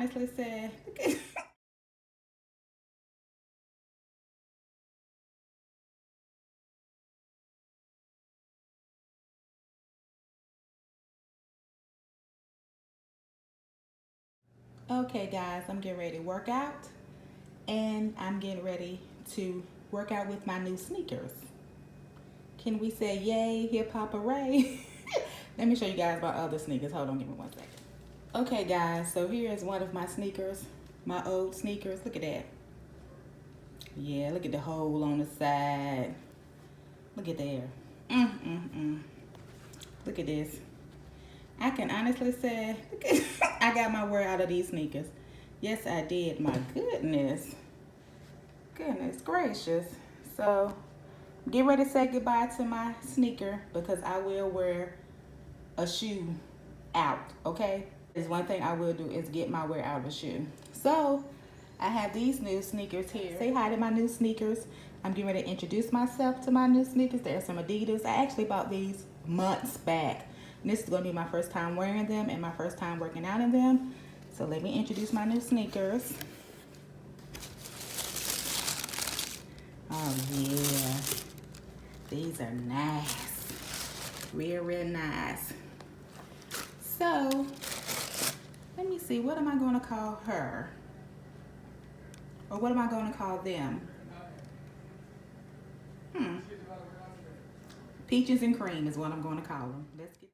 honestly say, okay guys, I'm getting ready to work out and I'm getting ready to work out with my new sneakers. Can we say yay, hip hop hooray? Let me show you guys my other sneakers. Hold on, give me 1 second. Okay guys, so here is one of my sneakers, my old sneakers. Look at that. Yeah, look at the hole on the side. Look at there. Look at this. I can honestly say, I got my wear out of these sneakers. Yes, I did. My goodness. Goodness gracious. So, get ready to say goodbye to my sneaker because I will wear a shoe out, okay? There's one thing I will do is get my wear out of a shoe. So, I have these new sneakers here. Say hi to my new sneakers. I'm getting ready to introduce myself to my new sneakers. They're some Adidas. I actually bought these months back. And this is going to be my first time wearing them and my first time working out in them. So let me introduce my new sneakers. Oh yeah, these are nice. Real nice. So, let me see, what am I going to call her? Or what am I going to call them? Peaches and cream is what I'm going to call them. Let's get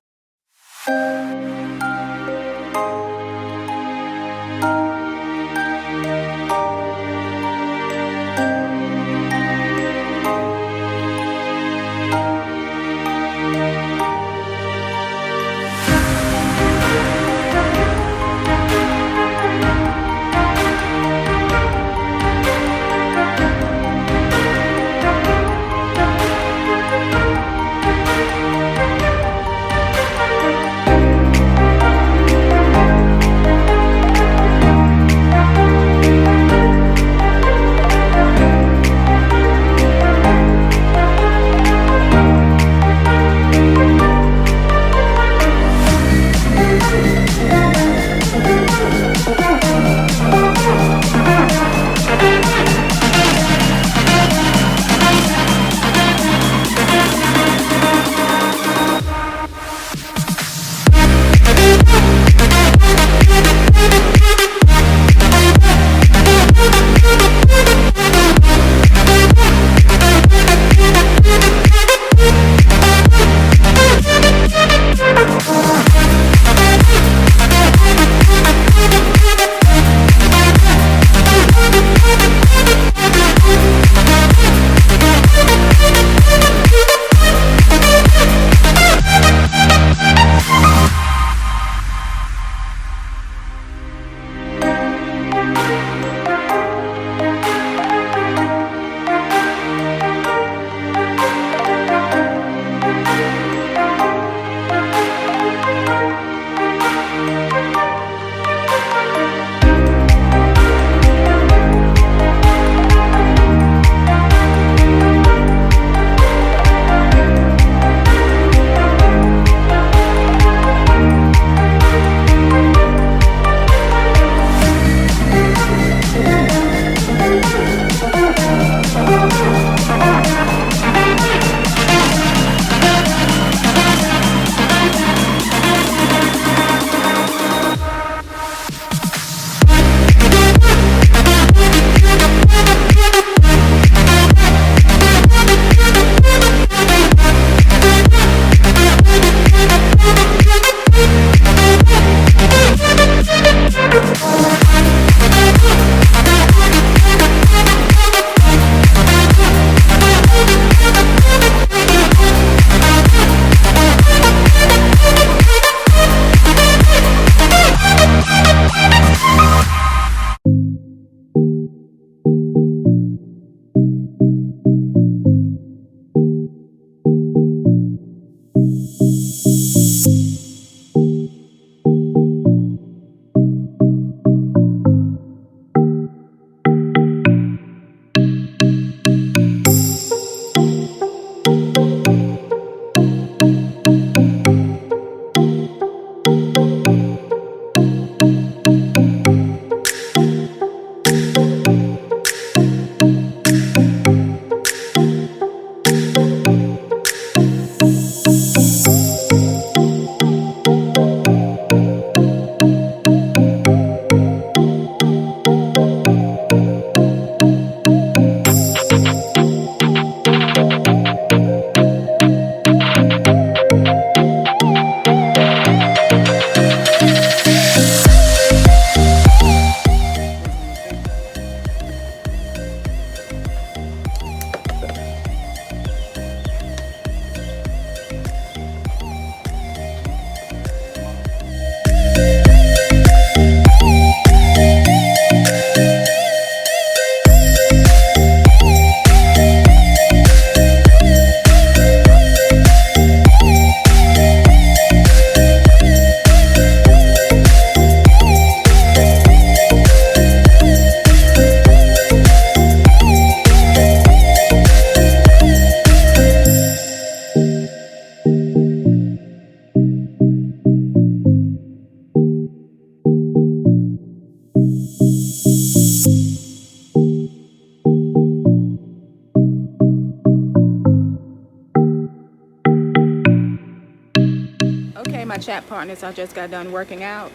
my chat partners. I just got done working out,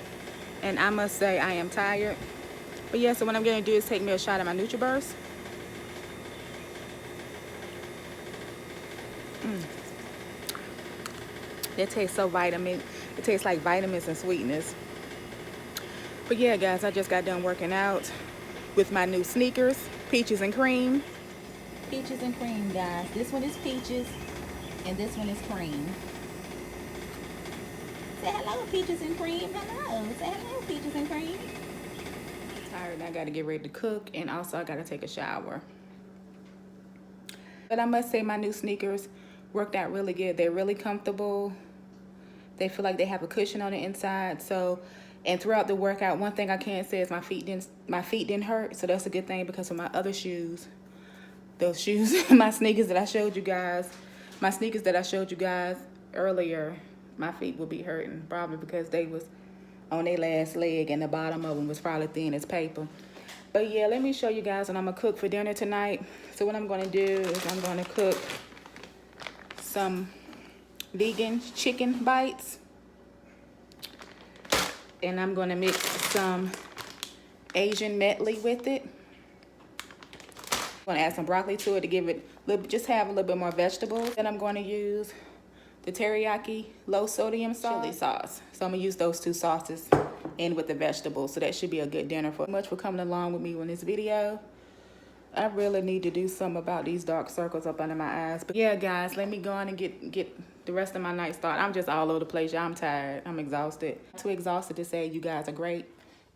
and I must say I am tired. But yeah, so what I'm gonna do is take me a shot of my NutriBurst. It tastes so vitamin. It tastes like vitamins and sweetness. But yeah, guys, I just got done working out with my new sneakers, peaches and cream. Peaches and cream, guys. This one is peaches, and this one is cream. Say hello, peaches and cream. Hello. Say hello, peaches and cream. I'm tired and I gotta get ready to cook, and also I gotta take a shower. But I must say my new sneakers worked out really good. They're really comfortable. They feel like they have a cushion on the inside. So, and throughout the workout, one thing I can say is my feet didn't hurt. So that's a good thing, because of my other shoes, those shoes, my sneakers that I showed you guys, earlier, my feet would be hurting, probably because they was on their last leg and the bottom of them was probably thin as paper. But yeah, let me show you guys what I'm gonna cook for dinner tonight. So what I'm gonna do is I'm gonna cook some vegan chicken bites, and I'm gonna mix some Asian medley with it. I'm gonna add some broccoli to it to give it just have a little bit more vegetables. Then I'm going to use the teriyaki low sodium chili sauce. So I'm gonna use those two sauces in with the vegetables. So that should be a good dinner. For much for coming along with me on this video. I really need to do something about these dark circles up under my eyes. But yeah, guys, let me go on and get the rest of my night started. I'm just all over the place. Y'all, I'm tired. I'm exhausted. Too exhausted to say you guys are great.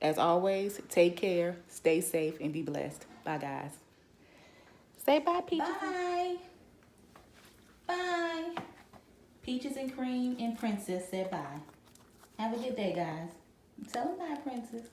As always, take care, stay safe, and be blessed. Bye, guys. Say bye, Peaches. Bye. Bye. Peaches and Cream and Princess said bye. Have a good day, guys. Tell them bye, Princess.